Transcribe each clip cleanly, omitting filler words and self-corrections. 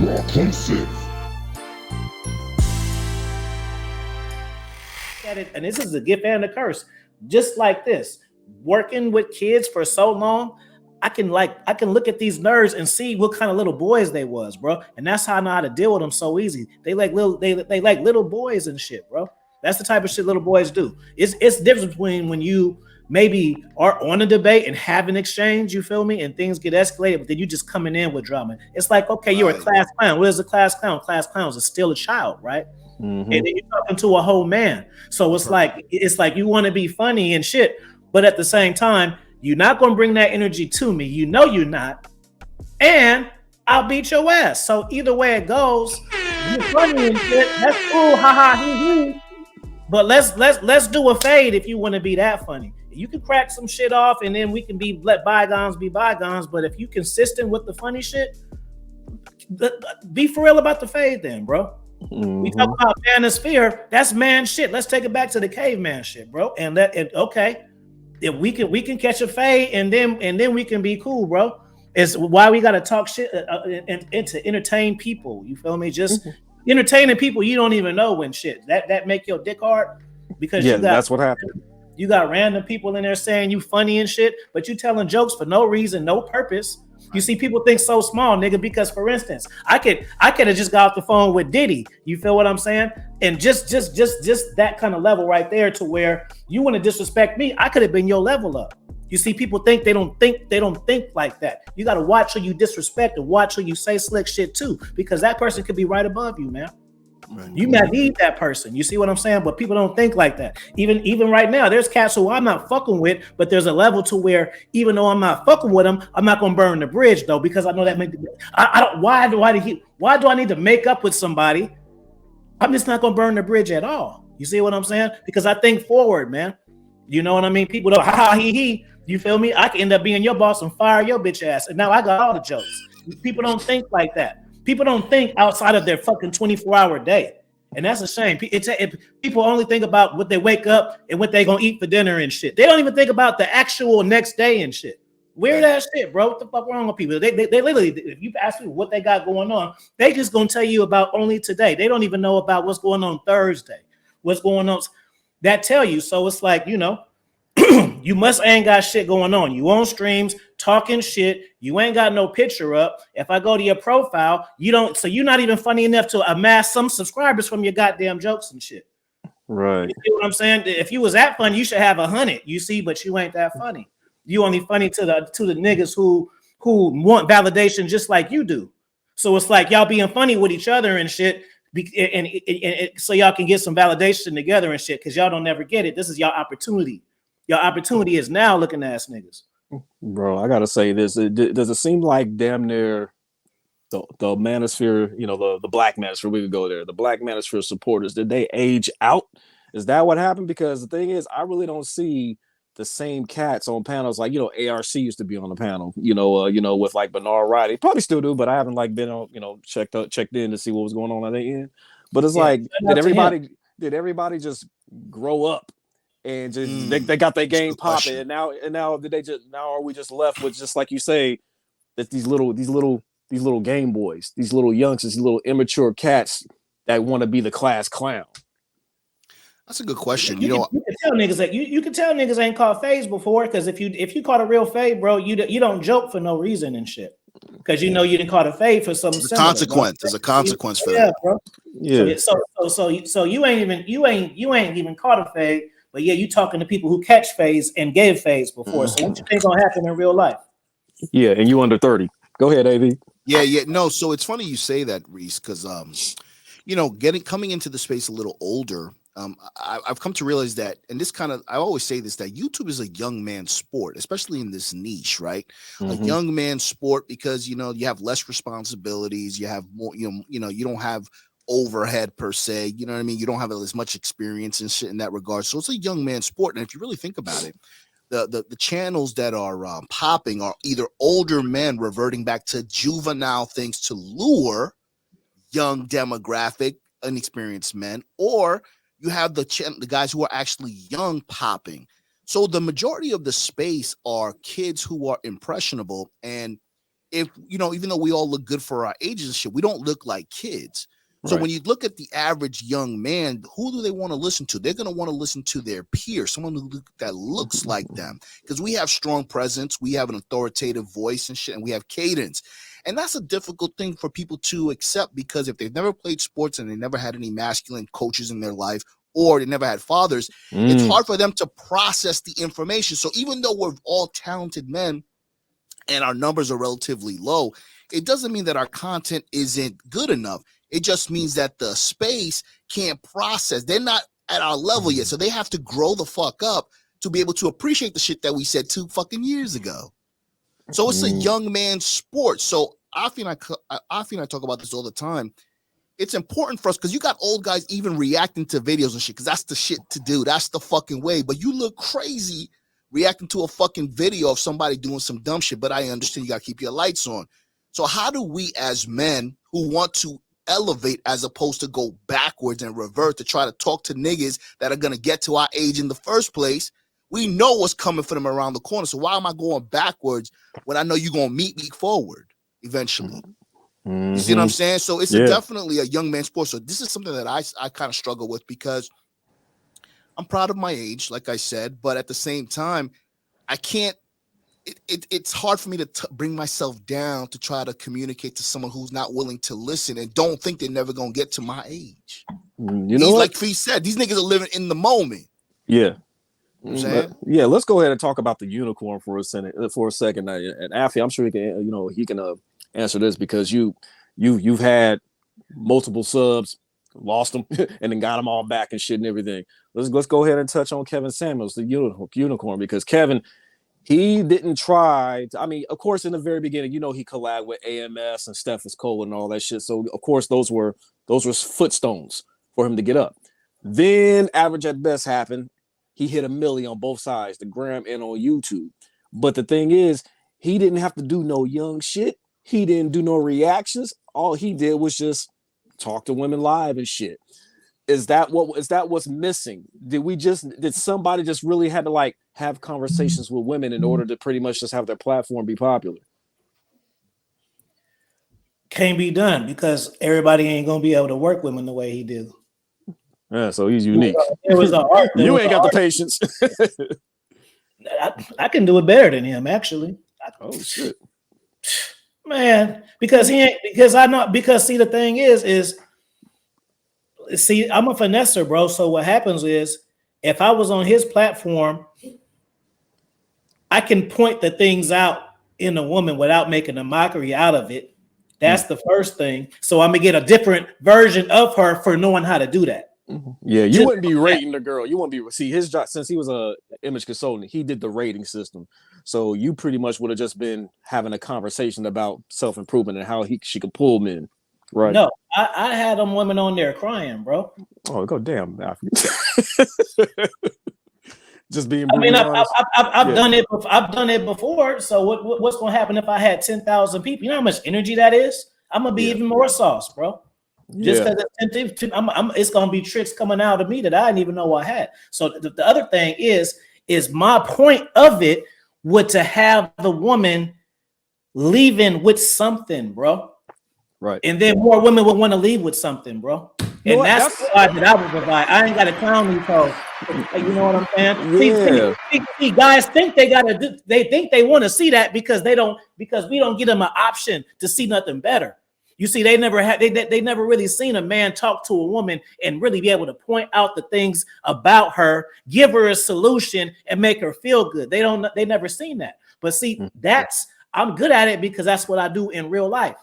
At it, and this is a gift and a curse. Just like this, working with kids for so long, I can look at these nerds and see what kind of little boys they was, bro. And that's how I know how to deal with them so easy. They like little boys and shit, bro. That's the type of shit little boys do. It's the difference between when you maybe are on a debate and have an exchange, you feel me, and things get escalated, but then you just coming in with drama. It's like, okay, you're a class clown. What is a class clown? Class clowns is still a child, right? Mm-hmm. And then you're talking to a whole man. So it's like you want to be funny and shit, but at the same time, you're not gonna bring that energy to me. You know you're not, and I'll beat your ass. So either way it goes, you're funny and shit. That's cool, ha ha hee hee. But let's do a fade if you want to be that funny. You can crack some shit off, and then we can let bygones be bygones. But if you consistent with the funny shit, be for real about the fade, then, bro. Mm-hmm. We talk about manosphere. That's man shit. Let's take it back to the caveman shit, bro. And okay, if we can catch a fade, and then we can be cool, bro. It's why we gotta talk shit and to entertain people. You feel me? Just entertaining people you don't even know when shit that make your dick hard because that's what happened. You got random people in there saying you funny and shit, but you telling jokes for no reason, no purpose. You see, people think so small, nigga, because for instance, I could have just got off the phone with Diddy. You feel what I'm saying? And just that kind of level right there to where you want to disrespect me, I could have been your level up. You see, people think they don't think like that. You got to watch who you disrespect and watch who you say slick shit to, because that person could be right above you, man. You might need that person. You see what I'm saying? But people don't think like that. Even right now, there's cats who I'm not fucking with, but there's a level to where even though I'm not fucking with them, I'm not gonna burn the bridge though, because I know that I don't. Why do I need to make up with somebody? I'm just not gonna burn the bridge at all. You see what I'm saying? Because I think forward, man. You know what I mean? People don't ha ha he he. You feel me? I could end up being your boss and fire your bitch ass, and now I got all the jokes. People don't think like that. People don't think outside of their fucking 24-hour day. And that's a shame. People only think about what they wake up and what they gonna eat for dinner and shit. They don't even think about the actual next day and shit. Weird ass shit, bro. What the fuck wrong with people? They literally, if you ask people what they got going on, they just gonna tell you about only today. They don't even know about what's going on Thursday. What's going on? That tell you. So it's like, you know, you must ain't got shit going on. You on streams talking shit. You ain't got no picture up. If I go to your profile, you don't. So you're not even funny enough to amass some subscribers from your goddamn jokes and shit. Right. You see what I'm saying? If you was that funny, you should have 100. You see, but you ain't that funny. You only funny to the niggas who want validation just like you do. So it's like y'all being funny with each other and shit. And so y'all can get some validation together and shit, because y'all don't never get it. This is y'all opportunity. Your opportunity is now, looking ass niggas. Bro, I gotta say this. Does it seem like damn near the manosphere, you know, the black manosphere, we could go there. The black manosphere supporters, did they age out? Is that what happened? Because the thing is, I really don't see the same cats on panels. Like, you know, ARC used to be on the panel, you know, with like Bernard Riley. Probably still do, but I haven't like been on, you know, checked in to see what was going on at the end. But it's like, did everybody just grow up and just they got their game popping, and now are we just left with, just like you say, that these little Game Boys, these little youngsters, these little immature cats that want to be the class clown? That's a good question. You can tell niggas that you can tell niggas ain't caught phase before, because if you caught a real fade, bro, you don't joke for no reason and shit, because you know you didn't caught a fade for some consequence. There's a consequence for that, bro. Yeah. So you ain't even caught a fade, but yeah, you talking to people who catch fades and gave fades before. So what you think gonna happen in real life? Yeah, and you under 30. Go ahead, AV. Yeah. No, so it's funny you say that, Reese, because you know, coming into the space a little older. I've come to realize that, and this kind of, I always say this, that YouTube is a young man's sport, especially in this niche, right? A young man's sport, because, you know, you have less responsibilities, you have more, you know, you don't have overhead per se, you know what I mean? You don't have as much experience and shit in that regard. So it's a young man's sport. And if you really think about it, the channels that are popping are either older men reverting back to juvenile things to lure young demographic, inexperienced men, or you have the guys who are actually young popping. So the majority of the space are kids who are impressionable. And if even though we all look good for our ages and shit, we don't look like kids. So Right. when you look at the average young man, who do they want to listen to? They're going to want to listen to their peer, someone that looks like them, because we have strong presence, we have an authoritative voice and shit, and we have cadence. And that's a difficult thing for people to accept, because if they've never played sports and they never had any masculine coaches in their life, or they never had fathers, it's hard for them to process the information. So even though we're all talented men and our numbers are relatively low, it doesn't mean that our content isn't good enough. It just means that the space can't process. They're not at our level yet. So they have to grow the fuck up to be able to appreciate the shit that we said 2 fucking years ago. So it's a young man's sport. So Afi and I talk about this all the time. It's important for us because you got old guys even reacting to videos and shit, because that's the shit to do. That's the fucking way. But you look crazy reacting to a fucking video of somebody doing some dumb shit. But I understand you got to keep your lights on. So how do we as men who want to elevate as opposed to go backwards and revert to try to talk to niggas that are going to get to our age in the first place? We know what's coming for them around the corner. So why am I going backwards when I know you're going to meet me forward eventually? You see what I'm saying? So it's definitely a young man's sport. So this is something that I kind of struggle with, because I'm proud of my age, like I said, but at the same time, I can't, it's hard for me to bring myself down to try to communicate to someone who's not willing to listen and don't think they're never going to get to my age. You know, like Fee said, these niggas are living in the moment. Yeah. You know what I'm saying? Yeah, let's go ahead and talk about the unicorn for a second. And Afi, I'm sure he can answer this, because you've had multiple subs, lost them, and then got them all back and shit and everything. Let's go ahead and touch on Kevin Samuels, the unicorn, because Kevin, he didn't try to, I mean, of course, in the very beginning, he collabed with AMS and Steffens Cole and all that shit. So of course, those were footstones for him to get up. Then Average at Best happened. He hit 1 million on both sides, the gram and on YouTube. But the thing is, he didn't have to do no young shit. He didn't do no reactions. All he did was just talk to women live and shit. Is that what's missing? Did somebody just really had to have conversations with women in order to pretty much just have their platform be popular? Can't be done, because everybody ain't gonna be able to work women the way he do. Yeah, so he's unique. It was an art. You ain't got the patience. I can do it better than him, actually. Oh shit, man! Because see, the thing is I'm a finesser, bro. So what happens is, if I was on his platform, I can point the things out in a woman without making a mockery out of it. That's the first thing. So I'm gonna get a different version of her for knowing how to do that. Yeah, you wouldn't be rating the girl. You wouldn't be his job, since he was a image consultant. He did the rating system, so you pretty much would have just been having a conversation about self-improvement and how she could pull men. Right? No, I had them women on there crying, bro. Oh, go damn! Just being. I mean, I've done it. I've done it before. So what's going to happen if I had 10,000 people? You know how much energy that is? I'm gonna be even more sauce, bro. Just because it's gonna be tricks coming out of me that I didn't even know I had. So the other thing is my point of it would to have the woman leaving with something, bro. Right. And then more women would want to leave with something, bro. And that's the vibe that I would provide. I ain't got to clown these folks. You know what I'm saying? Yeah. See, guys think they gotta do. They think they want to see that because we don't give them an option to see nothing better. You see, they never really seen a man talk to a woman and really be able to point out the things about her, give her a solution, and make her feel good. They never seen that. But see, I'm good at it because that's what I do in real life.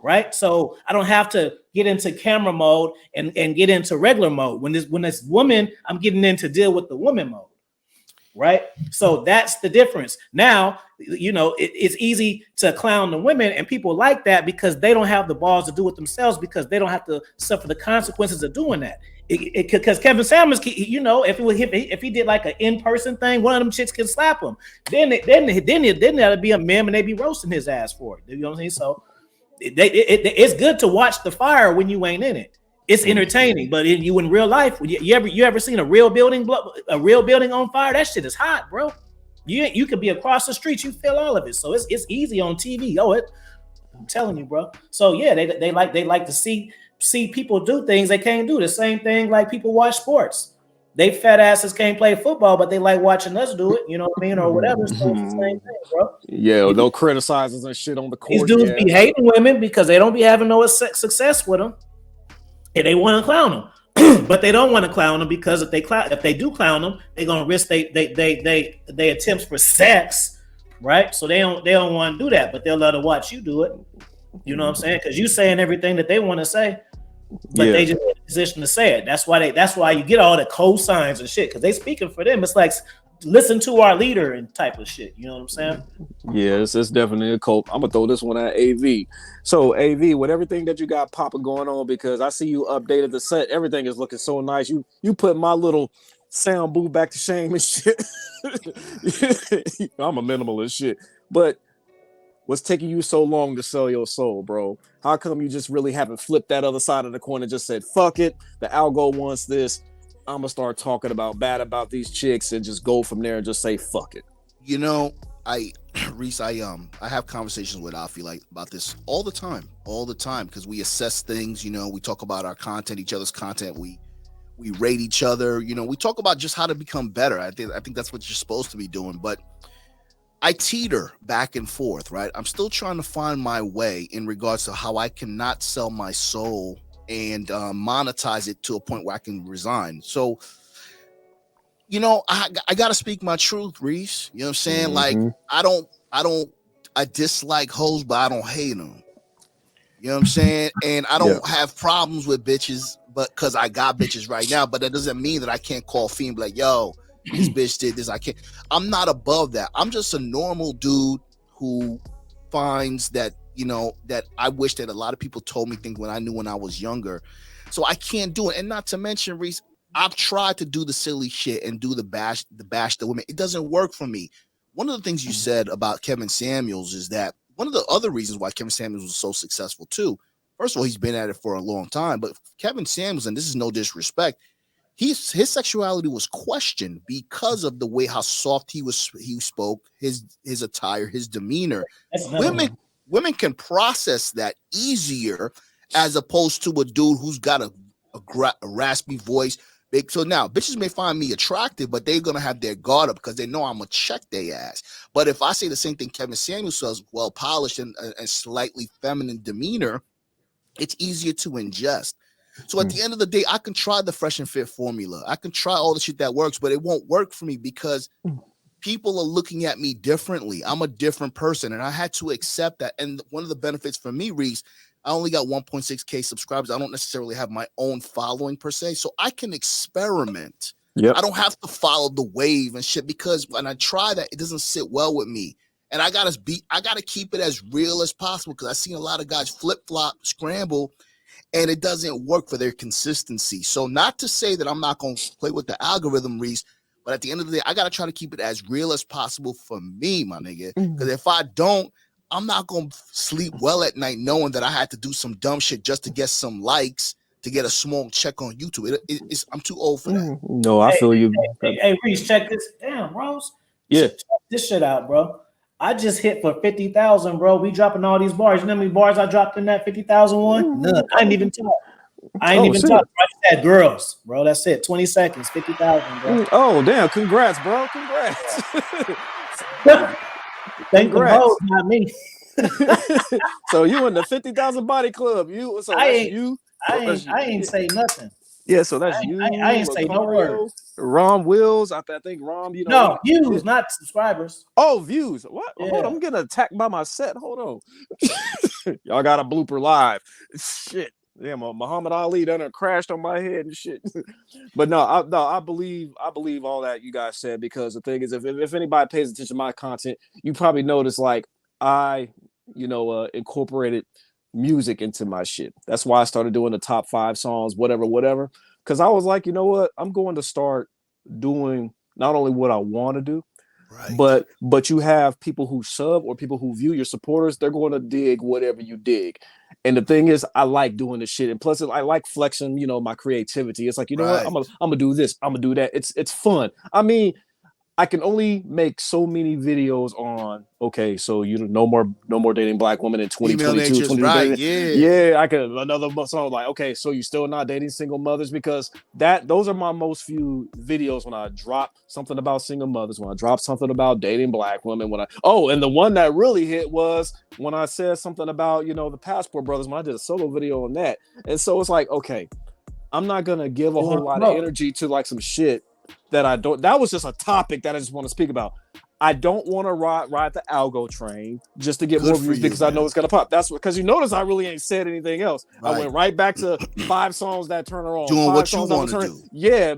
Right. So I don't have to get into camera mode and get into regular mode. When this woman, I'm getting in to deal with the woman mode. Right. So that's the difference. Now, it's easy to clown the women, and people like that because they don't have the balls to do it themselves, because they don't have to suffer the consequences of doing that. Because Kevin Samuels, if he did like an in-person thing, one of them chicks can slap him. Then that'd be a meme, and they'd be roasting his ass for it. You know what I'm saying? So it's good to watch the fire when you ain't in it. It's entertaining, but in real life, you ever seen a real building on fire? That shit is hot, bro. You could be across the street, you feel all of it. So it's easy on TV. I'm telling you, bro. So yeah, they like to see people do things they can't do. The same thing like people watch sports. They fat asses can't play football, but they like watching us do it. You know what I mean, or whatever. So it's the same thing, bro. Yeah, they'll criticize us and shit on the These court. dudes be hating women because they don't be having no success with them, and they want to clown them. But they don't want to clown them because if they do clown them, they're gonna risk they attempts for sex, right? So they don't want to do that, but they'll let her watch you do it. You know what I'm saying? Because you saying everything that they want to say, but they just in a position to say it. That's why you get all the cosigns and shit because they speaking for them. It's like listen to our leader and type of shit. You know what I'm saying? Yeah, it's definitely a cult. I'm gonna throw this one at AV. So AV, with everything that you got popping going on, because I see you updated the set, everything is looking so nice. You put my little sound booth back to shame and shit. I'm a minimalist shit, but what's taking you so long to sell your soul, bro? How come you just really haven't flipped that other side of the coin and just said, fuck it, the algo wants this, I'm gonna start talking bad about these chicks and just go from there and just say fuck it? You know, Reese, I have conversations with Afi like about this all the time because we assess things. You know, we talk about our content, each other's content. We rate each other. You know, we talk about just how to become better. I think that's what you're supposed to be doing. But I teeter back and forth, right? I'm still trying to find my way in regards to how I cannot sell my soul and monetize it to a point where I can resign. So, you know, I got to speak my truth, Reese. You know what I'm saying? Like, I dislike hoes, but I don't hate them. You know what I'm saying? And I don't have problems with bitches, but because I got bitches right now, but that doesn't mean that I can't call Fiend and be like, yo, this bitch did this. I can't. I'm not above that. I'm just a normal dude who finds that, you know, that I wish that a lot of people told me things when I was younger. So I can't do it. And not to mention, Reese, I've tried to do the silly shit and do the bash the women. It doesn't work for me. One of the things you said about Kevin Samuels is that one of the other reasons why Kevin Samuels was so successful too. First of all, he's been at it for a long time, but Kevin Samuels, and this is no disrespect, his sexuality was questioned because of the way how soft he spoke, his attire, his demeanor. Women can process that easier as opposed to a dude who's got a raspy voice. So now bitches may find me attractive, but they're gonna have their guard up because they know I'm gonna check their ass. But if I say the same thing Kevin Samuels says, well polished and slightly feminine demeanor, it's easier to ingest. So at the end of the day, I can try the Fresh and Fit formula. I can try all the shit that works, but it won't work for me because people are looking at me differently. I'm a different person, and I had to accept that. And one of the benefits for me, Reese, I only got 1.6K subscribers. I don't necessarily have my own following per se, so I can experiment. I don't have to follow the wave and shit because when I try that, it doesn't sit well with me. And I gotta keep it as real as possible because I've seen a lot of guys flip-flop, scramble, and it doesn't work for their consistency. So not to say that I'm not going to play with the algorithm, Reese, but at the end of the day, I got to try to keep it as real as possible for me, my nigga. Because if I don't, I'm not going to sleep well at night knowing that I had to do some dumb shit just to get some likes, to get a small check on YouTube. I'm too old for that. No, I feel you. Hey, Reese, check this. Damn, Rose. Yeah. Check this shit out, bro. I just hit for 50,000, bro. We dropping all these bars. You know how many bars I dropped in that 50,000 one? None. I ain't even talk. I just said girls, bro. That's it. 20 seconds, 50,000, bro. Oh, damn. Congrats, bro. Congrats. Thank the hoes, not me. So you in the 50,000 body club. I ain't say nothing. Yeah, so that's I ain't say no word. Rom Wills, I think Rom, you know. No, views, not subscribers. Oh, views. What? Yeah. Hold on, I'm getting attacked by my set. Hold on. Y'all got a blooper live. Shit. Yeah, Muhammad Ali done crashed on my head and shit. But I believe all that you guys said because the thing is, if anybody pays attention to my content, you probably notice like I, incorporated music into my shit. That's why I started doing the top 5 songs, whatever. Because I was like, you know what? I'm going to start doing not only what I want to do, right, but you have people who sub or people who view your supporters. They're going to dig whatever you dig. And the thing is, I like doing this shit. And plus, I like flexing, my creativity. It's like, you know what? I'm gonna do this. I'm gonna do that. It's fun. I mean, I can only make so many videos on, okay, so no more dating black women in Female 2022, nature's right. Yeah. Yeah, I could another song like, okay, so you still not dating single mothers, because those are my most viewed videos when I drop something about single mothers, when I drop something about dating black women, and the one that really hit was when I said something about, the Passport Brothers, when I did a solo video on that. And so it's like, okay, I'm not gonna give a whole lot of energy to like some shit that I don't. That was just a topic that I just want to speak about. I don't want to ride the algo train just to get more views because I know it's gonna pop. That's because you notice I really ain't said anything else. Right. I went right back to 5 songs that turn her on. Doing what you want to do. Yeah,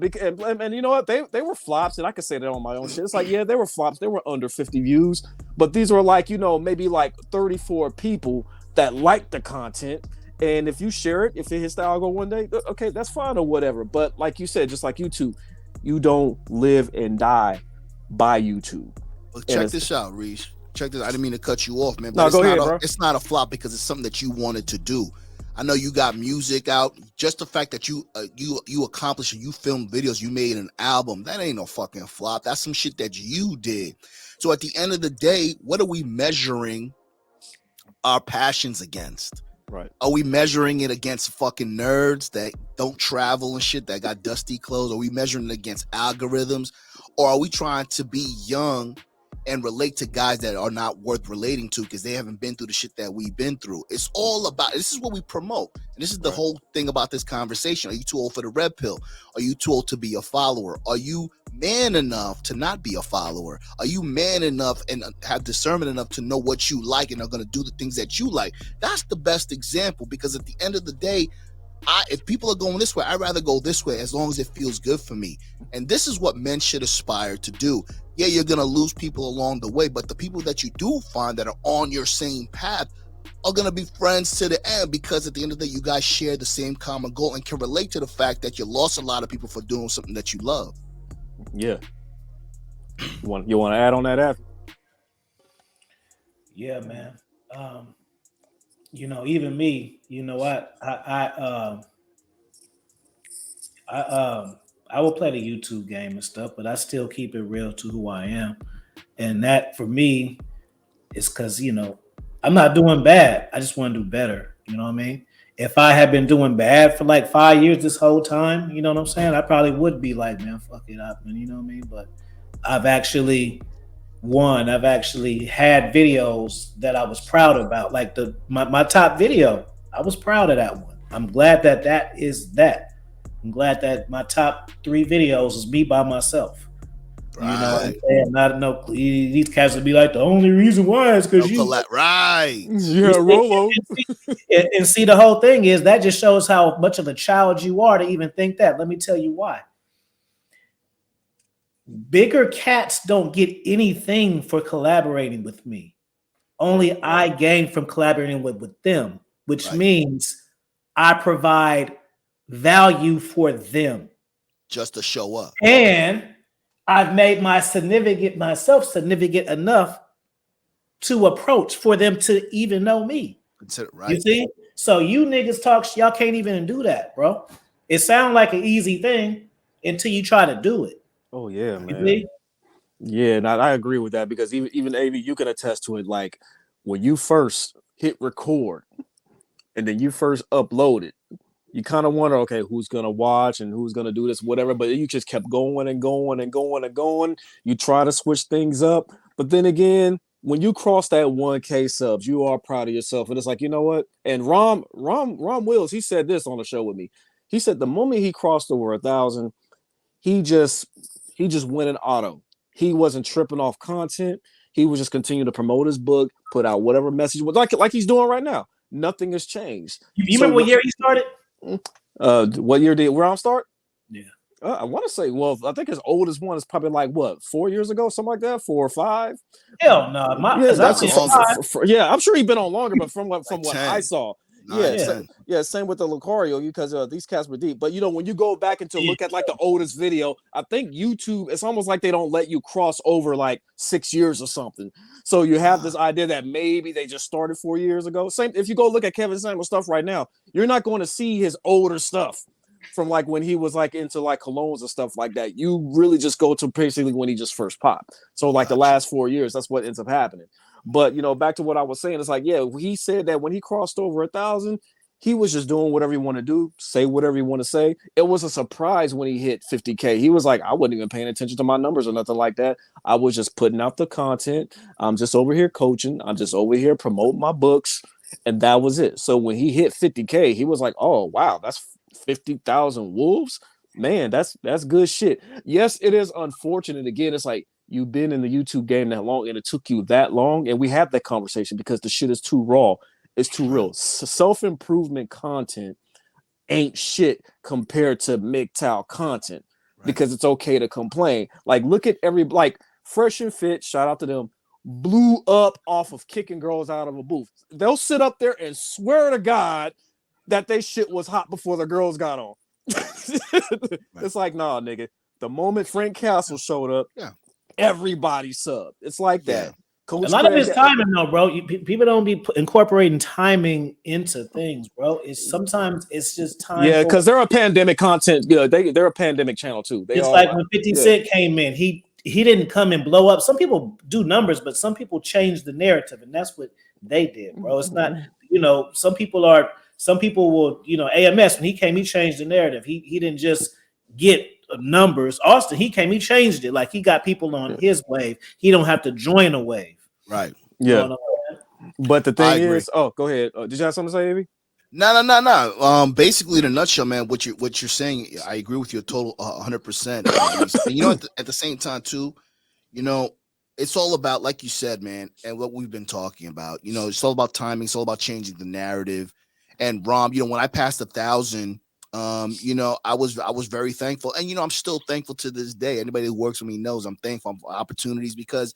and you know what? They were flops, and I could say that on my own shit. It's like, yeah, they were flops. They were under 50 views, but these were like, maybe like 34 people that liked the content. And if you share it, if it hits the algo one day, okay, that's fine or whatever. But like you said, just like YouTube, you don't live and die by YouTube. Well, check this out, Reese. Check this. I didn't mean to cut you off, man. But no, go ahead, bro. It's not a flop because it's something that you wanted to do. I know you got music out. Just the fact that you accomplished and you filmed videos, you made an album, that ain't no fucking flop. That's some shit that you did. So at the end of the day, what are we measuring our passions against? Right. Are we measuring it against fucking nerds that don't travel and shit, that got dusty clothes? Are we measuring it against algorithms? Or are we trying to be young and relate to guys that are not worth relating to because they haven't been through the shit that we've been through? It's all about, this is what we promote. And this is the whole thing about this conversation. Are you too old for the red pill? Are you too old to be a follower? Are you man enough to not be a follower? Are you man enough and have discernment enough to know what you like and are going to do the things that you like? That's the best example, because at the end of the day, if people are going this way, I'd rather go this way as long as it feels good for me. And this is what men should aspire to do. Yeah, you're going to lose people along the way, but the people that you do find that are on your same path are going to be friends to the end, because at the end of the day, you guys share the same common goal and can relate to the fact that you lost a lot of people for doing something that you love. Yeah. You want to add on that after? Yeah, man. Even me, I will play the YouTube game and stuff, but I still keep it real to who I am. And that for me is because, I'm not doing bad. I just want to do better. You know what I mean? If I had been doing bad for like 5 years this whole time, you know what I'm saying? I probably would be like, man, fuck it up. And you know what I mean? But I've actually had videos that I was proud about. Like my top video, I was proud of that one. I'm glad that is that. I'm glad that my top 3 videos is me by myself. Right. These cats would be like, the only reason why is because right. Yeah, Rolo. And see, the whole thing is that just shows how much of a child you are to even think that. Let me tell you why. Bigger cats don't get anything for collaborating with me. Only I gain from collaborating with them, which means I provide value for them. Just to show up. And I've made myself significant enough to approach for them to even know me. Right. You see? So you niggas y'all can't even do that, bro. It sounds like an easy thing until you try to do it. Oh yeah, man. Yeah, and I agree with that, because even AV, you can attest to it. Like when you first hit record and then you first upload it, you kind of wonder, okay, who's gonna watch and who's gonna do this, whatever. But you just kept going and going and going and going. You try to switch things up, but then again, when you cross that 1K subs, you are proud of yourself, and it's like, you know what? And Rom Wills, he said this on the show with me. He said the moment he crossed over 1,000, he just went in auto. He wasn't tripping off content. He was just continuing to promote his book, put out whatever message was like he's doing right now. Nothing has changed. You remember what year he started? What year did Rom start? Yeah. I want to say, I think his oldest one is probably like 4 years ago, something like that, 4 or 5. Hell no, I'm sure he's been on longer, but from what I saw, 9, same with the Lucario, because these cats were deep. But when you go back and to look at like the oldest video, I think YouTube, it's almost like they don't let you cross over like 6 years or something. So you have this idea that maybe they just started 4 years ago. Same if you go look at Kevin Samuel stuff right now, you're not going to see his older stuff. from like when he was like into like colognes and stuff like that. You really just go to basically when he just first popped. So like the last 4 years, that's what ends up happening. But you know, back to what I was saying, it's like, yeah, he said that when he crossed over 1,000, he was just doing whatever he want to do, say whatever he want to say. It was a surprise when he hit 50K. He was like, I wasn't even paying attention to my numbers or nothing like that. I was just putting out the content. I'm just over here coaching. I'm just over here promoting my books. And that was it. So when he hit 50K, he was like, oh, wow, that's 50,000 wolves. Man, that's good shit. Yes, it is unfortunate. Again, it's like you've been in the YouTube game that long and it took you that long. And we had that conversation because the shit is too raw. It's too real. Self-improvement content ain't shit compared to MGTOW content because it's okay to complain. Like, look at like Fresh and Fit, shout out to them, blew up off of kicking girls out of a booth. They'll sit up there and swear to God that they shit was hot before the girls got on. It's like, nah, nigga. The moment Frank Castle showed up, everybody subbed. It's like that. Coach a lot of it's timing, though, bro. People don't be incorporating timing into things, bro. Sometimes it's just time. Yeah, because they're a pandemic content. Yeah, they're a pandemic channel too. It's like when 50 Cent came in, he didn't come and blow up. Some people do numbers, but some people change the narrative, and that's what they did, bro. It's not, you know, some people will, you know, AMS when he came, he changed the narrative. He didn't just get numbers. Austin, he came, he changed it. Like he got people on his wave. He don't have to join a wave. Right. Yeah. But the thing is, go ahead. Did you have something to say, Avy? No. Basically, in a nutshell, man, what you're saying, I agree with you a total 100%. You know, at the same time, too, you know, it's all about, like you said, man, and what we've been talking about. You know, it's all about timing. It's all about changing the narrative. And Rom, you know, when I passed 1,000, you know, I was very thankful, and you know, I'm still thankful to this day. Anybody who works with me knows I'm thankful for opportunities because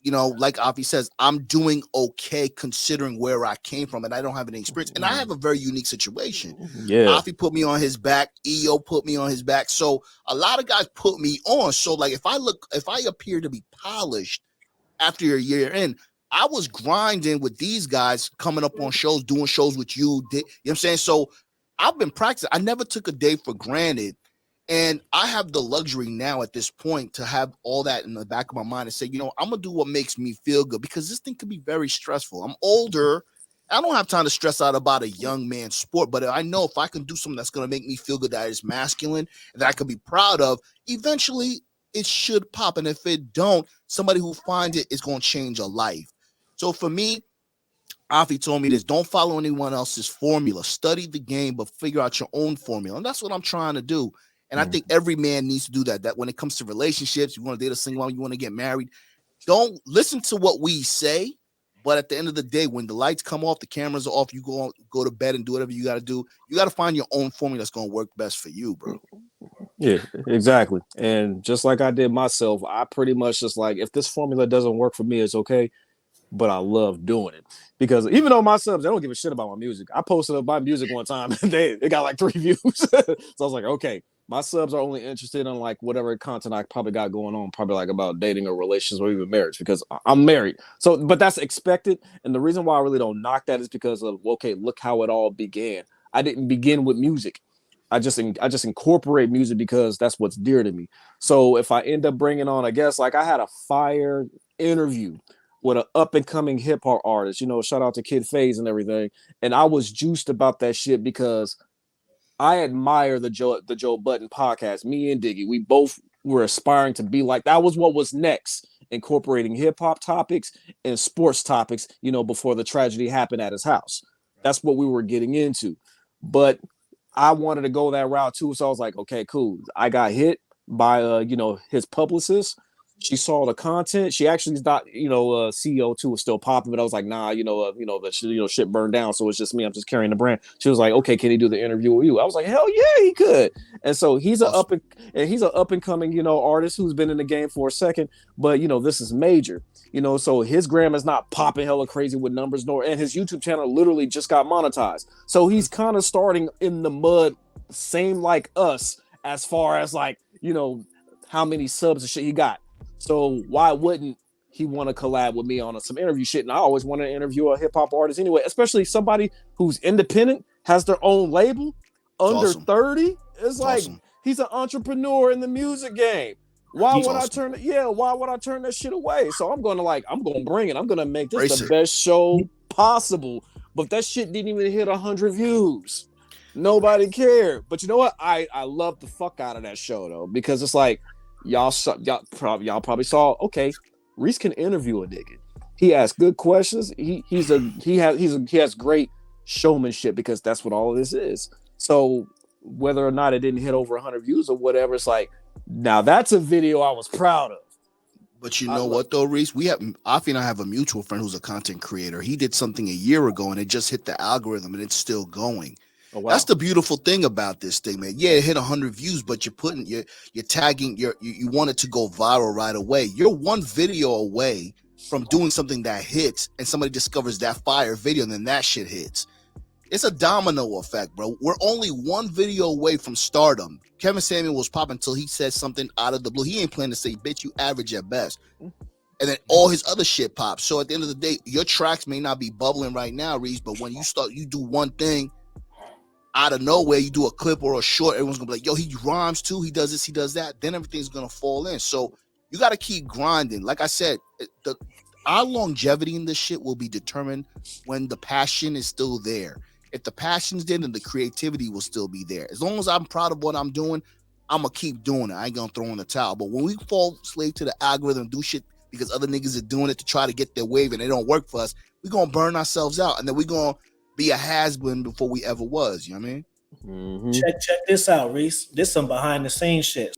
you know, like Afi says, I'm doing okay considering where I came from, and I don't have any experience, and I have a very unique situation. Yeah, Afi put me on his back, EO put me on his back, so a lot of guys put me on. So, like, if I appear to be polished after a year in, I was grinding with these guys, coming up on shows, doing shows with you. You know what I'm saying? So I've been practicing. I never took a day for granted. And I have the luxury now at this point to have all that in the back of my mind and say, you know, I'm going to do what makes me feel good because this thing could be very stressful. I'm older. I don't have time to stress out about a young man's sport, but I know if I can do something that's going to make me feel good, that is masculine, and that I can be proud of, eventually it should pop. And if it don't, somebody who finds it is going to change a life. So for me, Afi told me this: don't follow anyone else's formula. Study the game, but figure out your own formula. And that's what I'm trying to do. And I think every man needs to do that. That when it comes to relationships, you want to date a single woman, you want to get married, don't listen to what we say. But at the end of the day, when the lights come off, the cameras are off, you go to bed and do whatever you got to do. You got to find your own formula that's going to work best for you, bro. Yeah, exactly. And just like I did myself, I pretty much just like, if this formula doesn't work for me, it's okay. But I love doing it because even though my subs, they don't give a shit about my music. I posted up my music one time and they got like 3 views. So I was like, okay, my subs are only interested in like whatever content I probably got going on, probably like about dating or relations or even marriage because I'm married. So, but that's expected. And the reason why I really don't knock that is because of, okay, look how it all began. I didn't begin with music. I just incorporate music because that's what's dear to me. So if I end up bringing on a guest, like I had a fire interview with an up-and-coming hip-hop artist, you know, shout out to Kid Phase and everything. And I was juiced about that shit because I admire the Joe Budden podcast. Me and Diggy, we both were aspiring to be like, that was what was next, incorporating hip-hop topics and sports topics, you know, before the tragedy happened at his house. That's what we were getting into. But I wanted to go that route too, so I was like, okay, cool. I got hit by, you know, his publicist. She saw the content. She actually is not, you know, CEO2 was still popping, but I was like, nah, the shit burned down. So it's just me. I'm just carrying the brand. She was like, okay, can he do the interview with you? I was like, hell yeah, he could. And so he's an up and coming, you know, artist who's been in the game for a second, but you know, this is major, you know, so his gram is not popping hella crazy with numbers, and his YouTube channel literally just got monetized. So he's kind of starting in the mud, same like us, as far as like, you know, how many subs and shit he got. So why wouldn't he want to collab with me on some interview shit? And I always want to interview a hip hop artist anyway, especially somebody who's independent, has their own label. under awesome. 30. It's like awesome. he's an entrepreneur in the music game. Why He's would I awesome. why would I turn that shit away? So I'm gonna bring it. I'm gonna make this Brace the it. best show possible. But that shit didn't even hit 100 views. Nobody cared. But you know what? I love the fuck out of that show though, because it's like y'all probably saw, okay, Reese can interview a nigga. He asks good questions. He has great showmanship, because that's what all of this is. So whether or not it didn't hit over 100 views or whatever, it's like, now that's a video I was proud of. But you know what though, Reese? Afi and I have a mutual friend who's a content creator. He did something a year ago and it just hit the algorithm and it's still going. Oh, wow. That's the beautiful thing about this thing, man. Yeah, it hit 100 views, but you're tagging, you want it to go viral right away. You're one video away from doing something that hits, and somebody discovers that fire video, and then that shit hits. It's a domino effect, bro. We're only one video away from stardom. Kevin Samuel was popping until he said something out of the blue. He ain't planning to say, bitch, you average at best. And then all his other shit pops. So at the end of the day, your tracks may not be bubbling right now, Reese, but when you do one thing out of nowhere, you do a clip or a short, everyone's gonna be like, yo, he rhymes too, he does this, he does that. Then everything's gonna fall in. So you got to keep grinding. Like I said, our longevity in this shit will be determined when the passion is still there. If the passion's there, then the creativity will still be there. As long as I'm proud of what I'm doing, I'm going to keep doing it. I ain't going to throw in the towel. But when we fall slave to the algorithm and do shit because other niggas are doing it to try to get their wave and they don't work for us, we're going to burn ourselves out. And then we're going to be a has-been before we ever was. You know what I mean? Mm-hmm. Check this out, Reese. This some behind the scenes shit.